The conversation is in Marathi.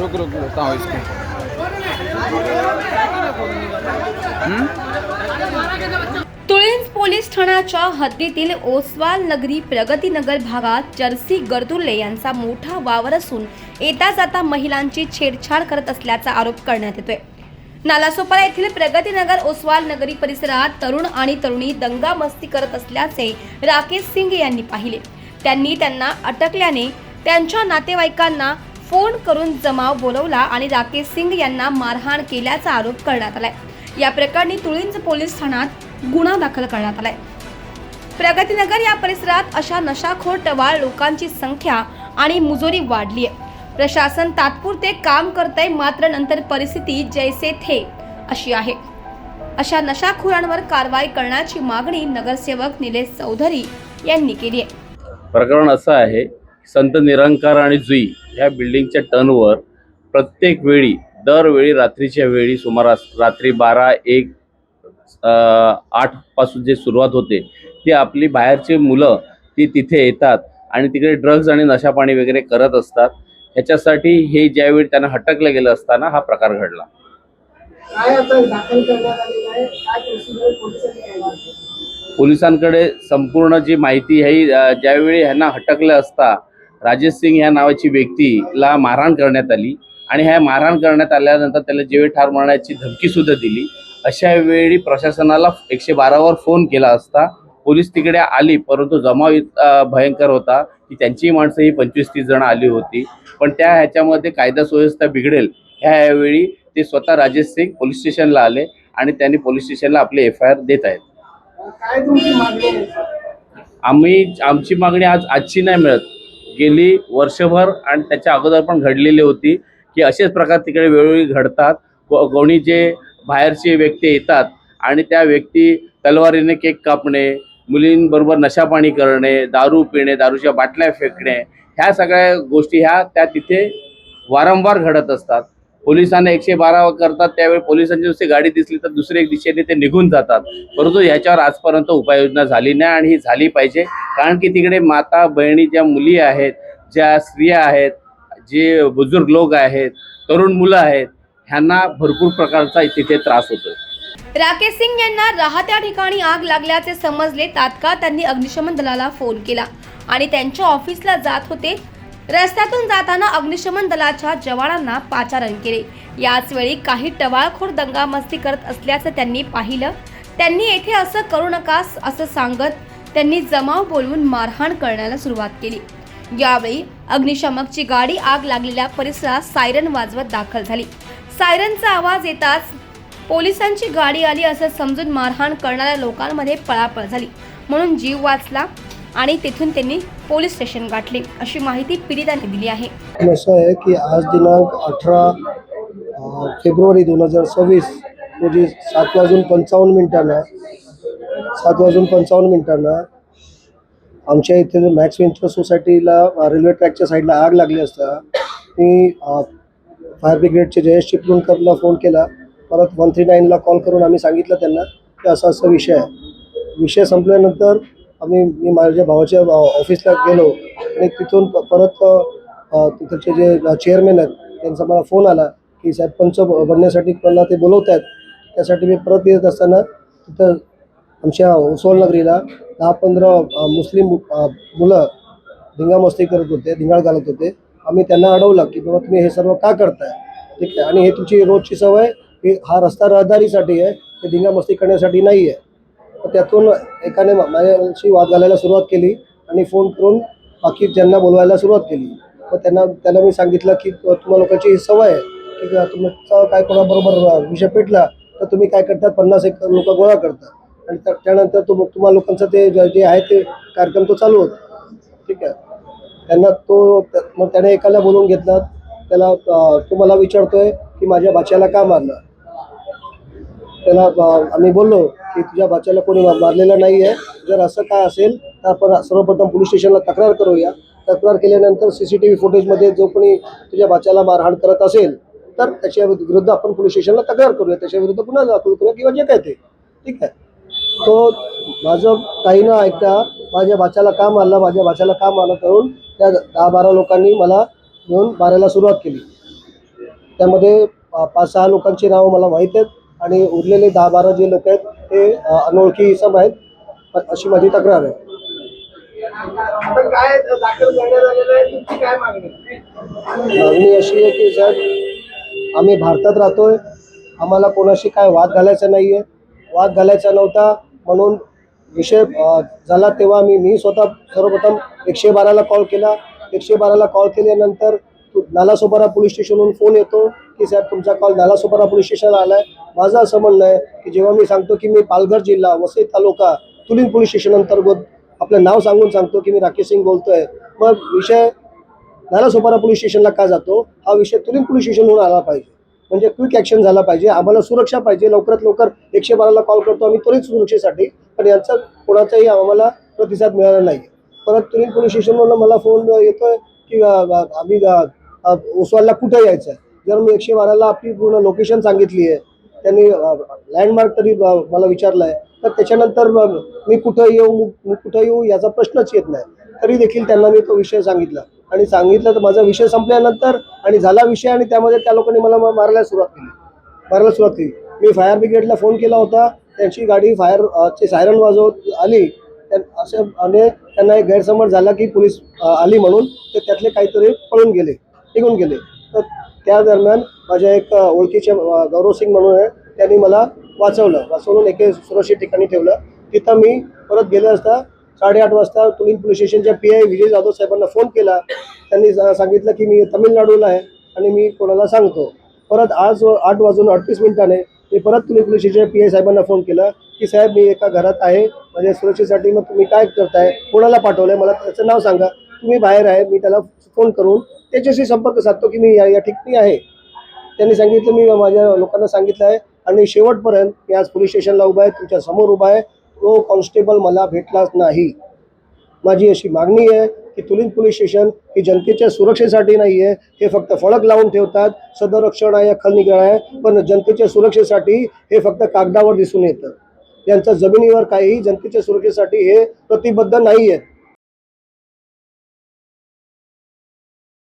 रुक रुक बताओ इसको। तुळींज पोलीस ठाण्याच्या हद्दीतील ओसवाल नगरी प्रगतीनगर भागात जर्सी गर्दुल्ले यांचा मोठा वावर असून येता जाता महिलांची छेडछाड करत असल्याचा आरोप करण्यात येतोय। नालासोपारा येथील प्रगतीनगर ओसवाल नगरी परिसरात तरुण आणि तरुणी दंगा मस्ती करत असल्याचे राकेश सिंग यांनी पाहिले। त्यांनी त्यांना अटकल्याने त्यांच्या नातेवाईकांना फोन करून जमाव बोलवला आणि राकेश सिंग यांना मारहाण केल्याचा आरोप करण्यात आलाय। या प्रकरणी तुळींज पोलीस ठाण्यात गुन्हा दाखल करण्यात आलाय। प्रगतीनगर या परिसरात अशा नशाखोर टवाळ लोकांची संख्या आणि मुजोरी वाढली आहे। प्रशासन तात्पुरते काम करतंय, मात्र नंतर परिस्थिती जैसे थे अशी आहे। अशा नशाखोरांवर कारवाई करण्याची मागणी नगरसेवक निलेश चौधरी यांनी केली आहे। प्रकरण असं आहे, संत निरंकार आणि जुई ह्या बिल्डिंगच्या टर्नवर प्रत्येक वेळी दरवेळी रात्रीच्या वेळी सुमारास रात्री 12-1 8 पासून जे सुरुवात होते ती आपली बाहेरची मुलं ती तिथे येतात आणि तिकडे ड्रग्ज आणि नशापाणी वगैरे करत असतात। ह्याच्यासाठी हे ज्यावेळी त्यांना हटकलं गेलं असताना हा प्रकार घडला। पोलिसांकडे संपूर्ण जी माहिती आहे, ज्यावेळी ह्यांना हटकलं असता राजेश सिंग ह्या नावाची व्यक्तीला मारहाण करण्यात आली आणि ह्या मारहाण करण्यात आल्यानंतर त्याला जीवे ठार मारण्याची धमकी सुद्धा दिली। अशा वेळी प्रशासनाला 112 वर फोन केला असता पोलीस तिकडे आली, परंतु जमाव भयंकर होता की त्यांची माणसं ही 25-30 जण आली होती। पण त्या ह्याच्यामध्ये कायदा सुव्यवस्था बिघडेल ह्यावेळी ते स्वतः राजेश सिंग पोलीस स्टेशनला आले आणि त्यांनी पोलीस स्टेशनला आपले FIR देत आहेत। काय तुमची मागणी आहे? आमची मागणी आजची नाही मिळत, गेली वर्षभर आणि त्याच्या अगोदर पण घडलेली होती की असेच प्रकार तिकडे वेळोवेळी घडतात। कोणी जे बाहेरचे व्यक्ती येतात आणि त्या व्यक्ती तलवारीने केक कापणे, मुलींबरोबर नशापाणी करणे, दारू पिणे, दारूच्या बाटल्या फेकणे, ह्या सगळ्या गोष्टी त्या तिथे वारंवार घडत असतात। पोलिसांना 112 करतात, त्यावेळी पोलिसांची नुसती गाडी दिसली तर दुसऱ्या दिशेने ते निघून जातात, परंतु ह्याच्यावर आजपर्यंत उपाययोजना झाली नाही आणि ही झाली पाहिजे। कारण की तिकडे माता बहिणी ज्या मुली आहेत, ज्या स्त्रिया आहेत, जे बुजुर्ग लोक आहेत, तरुण मुलं आहेत, ह्यांना भरपूर प्रकारचा तिथे त्रास होतोय। राकेश सिंग यांना राहत्या ठिकाणी आग लागल्याचे समजले। तात्काळ त्यांनी अग्निशमन दलाला फोन केला आणि त्यांच्या ऑफिसला जात होते। रस्त्यातून जाताना अग्निशमन दलाच्या जवानांना पाचारण केले। याच वेळी काही टवाळखोर दंगामस्ती करत असल्याचं त्यांनी पाहिलं। त्यांनी येथे असं करू नका असं सांगत त्यांनी जमाव बोलवून मारहाण करण्याला सुरुवात केली। यावेळी अग्निशमकची गाडी आग लागलेल्या परिसरात सायरन वाजवत दाखल झाली। सायरनचा आवाज येताच पोलिसांची गाडी आली असं समजून मारहाण करणाऱ्या लोकांमध्ये पळापळ झाली, म्हणून जीव वाचला आणि तिथून त्यांनी पोलीस स्टेशन गाठले, अशी माहिती पीडितांनी दिली आहे। असं आहे की आज दिनांक 18 फेब्रुवारी 2026 रोजी 7:55 आमच्या इथे मॅक्स वेंचर सोसायटीला रेल्वे ट्रॅकच्या साईडला आग लागली असता मी फायर ब्रिगेडचे जयेश चिपळूणकरला फोन केला। परत 139ला कॉल करून आम्ही सांगितलं त्यांना की असा विषय आहे। विषय संपल्यानंतर मी माझ्या भावाच्या ऑफिसला गेलो आणि तिथून परत तिथचे जे चेअरमॅन आहेत त्यांचा मला फोन आला की साहेब पंच बनण्यासाठी मला ते बोलवत आहेत। त्यासाठी मी परत येत असताना तिथं आमच्या ओसवाल नगरीला 10-15 मुस्लिम मुलं धिंगामस्ती करत होते, धिंगाळ घालत होते। आम्ही त्यांना अडवलं की बाबा तुम्ही हे सर्व का करताय, ठीक आहे, आणि हे तुमची रोजची सवय, की हा रस्ता रहदारीसाठी आहे, हे धिंगामस्ती करण्यासाठी नाही आहे। तर त्यातून एकाने माझ्याशी वाद घालायला सुरुवात केली आणि फोन करून बाकी ज्यांना बोलवायला सुरुवात केली। मग त्यांना मी सांगितलं की तुम्हा लोकांची ही सवय आहे की तुमचा काय कोणाबरोबर विषय पेटला तर तुम्ही काय करतात 50 लोक गोळा करतात आणि त्यानंतर तुम्हा लोकांचं ते जे आहे ते कार्यक्रम तो चालू होता, ठीक आहे। मग त्याने एकाला बोलवून घेतला, त्याला तो मला विचारतोय की माझ्या बाच्याला का मारलं। त्याला आम्ही बोललो की तुझ्या बाच्याला कोणी मारलेलं नाही आहे, जर असं काय असेल तर आपण सर्वप्रथम पोलीस स्टेशनला तक्रार करूया। तक्रार केल्यानंतर CCTV फुटेजमध्ये जो कोणी तुझ्या बाच्याला मारहाण करत असेल तर त्याच्या विरुद्ध आपण पोलीस स्टेशनला तक्रार करूया, त्याच्या विरुद्ध गुन्हा दाखल करूया किंवा जे काय ते, ठीक आहे। तो माझं काही न ऐकता माझ्या बाच्याला का मारलं करून त्या 10-12 लोकांनी मला घेऊन मारायला सुरुवात केली। त्यामध्ये 5-6 लोकांची नावं मला माहीत आहेत आणि उरलेले 10-12 जे लोक आहेत ते अनोळखी इसम आहेत, अशी माझी तक्रार आहे. आता काय दाखल करण्यात आलेलं आहे, तुमची काय मागणी? मागणी अशी आहे की साहेब, आम्ही भारतात राहतोय, आम्हाला कोणाशी काय वाद घालायचा नाही आहे. वाद घालायचा नव्हता म्हणून विषय झाला तेव्हा मी स्वतः सर्वप्रथम 112ला कॉल केला. 112ला कॉल केल्यानंतर नालासोपारा पोलीस स्टेशनहून फोन येतो की साहेब तुमचा कॉल नालासोपारा पोलीस स्टेशनला आला आहे. माझं असं म्हणणं आहे की जेव्हा मी सांगतो की मी पालघर जिल्हा वसई तालुका तुलीन पोलीस स्टेशन अंतर्गत आपलं नाव सांगून सांगतो की मी राकेश सिंग बोलतोय, मग विषय नालासोपारा पोलीस स्टेशनला का जातो? हा विषय तुलीन पोलीस स्टेशनहून आला पाहिजे, म्हणजे क्विक ॲक्शन झाला पाहिजे. आम्हाला सुरक्षा पाहिजे, लवकरात लवकर 112ला कॉल करतो आम्ही त्वरित सुरक्षेसाठी, पण यांचा कोणाचाही आम्हाला प्रतिसाद मिळाला नाही. परत तुलीन पोलीस स्टेशनवरून मला फोन येतोय की आम्ही ओसवालला कुठं यायचं आहे. जर मी 112ला आपली पूर्ण लोकेशन सांगितली आहे, त्यांनी लँडमार्क तरी मला विचारलं आहे, तर त्याच्यानंतर मी कुठं येऊ याचा प्रश्नच येत नाही. तरी देखील त्यांना मी तो विषय सांगितला आणि सांगितलं तर माझा विषय संपल्यानंतर आणि झाला विषय आणि त्यामध्ये त्या लोकांनी मला मारायला सुरुवात केली. मी फायर ब्रिगेडला फोन केला होता, त्यांची गाडी फायरचे सायरन वाजवत आली असे आणि त्यांना एक गैरसमज झाला की पोलीस आली म्हणून, ते त्यातले काहीतरी निघून गेले. तर त्या दरम्यान माझ्या एक ओळखीचे गौरव सिंग म्हणून आहे, त्यांनी मला वाचवून एके सुरक्षित ठिकाणी ठेवलं. तिथं मी परत गेले असता 8:30 वाजता तुलीन पोलीस स्टेशनच्या PI विजय जाधव साहेबांना फोन केला. त्यांनी सांगितलं की मी तामिळनाडूला आहे आणि मी कोणाला सांगतो. परत आज 8:38 मी परत तुलीन पोलीस स्टेशनच्या PI साहेबांना फोन केला की साहेब मी एका घरात आहे, माझ्या सुरक्षेसाठी, मग तुम्ही काय करताय, कोणाला पाठवलं आहे, मला त्याचं नाव सांगा. तुम्ही बाहेर आहे, मी त्याला फोन करून त्याच्याशी संपर्क साधतो की मी या ठिकाणी आहे. त्यांनी सांगितलं, मी माझ्या लोकांना सांगितलं आहे आणि शेवटपर्यंत मी आज पोलीस स्टेशनला उभा आहे, तुमच्या समोर उभा आहे. तो कॉन्स्टेबल मला भेटलाच नाही. माझी अशी मागणी आहे की तुलीन पोलीस स्टेशन ही जनतेच्या सुरक्षेसाठी नाही आहे, हे फक्त फलक लावून ठेवतात, सदरक्षण आहे, खलनिगळ आहे, पण जनतेच्या सुरक्षेसाठी हे फक्त कागदावर दिसून येतं. यांचं जमिनीवर काहीही जनतेच्या सुरक्षेसाठी हे प्रतिबद्ध नाही आहे.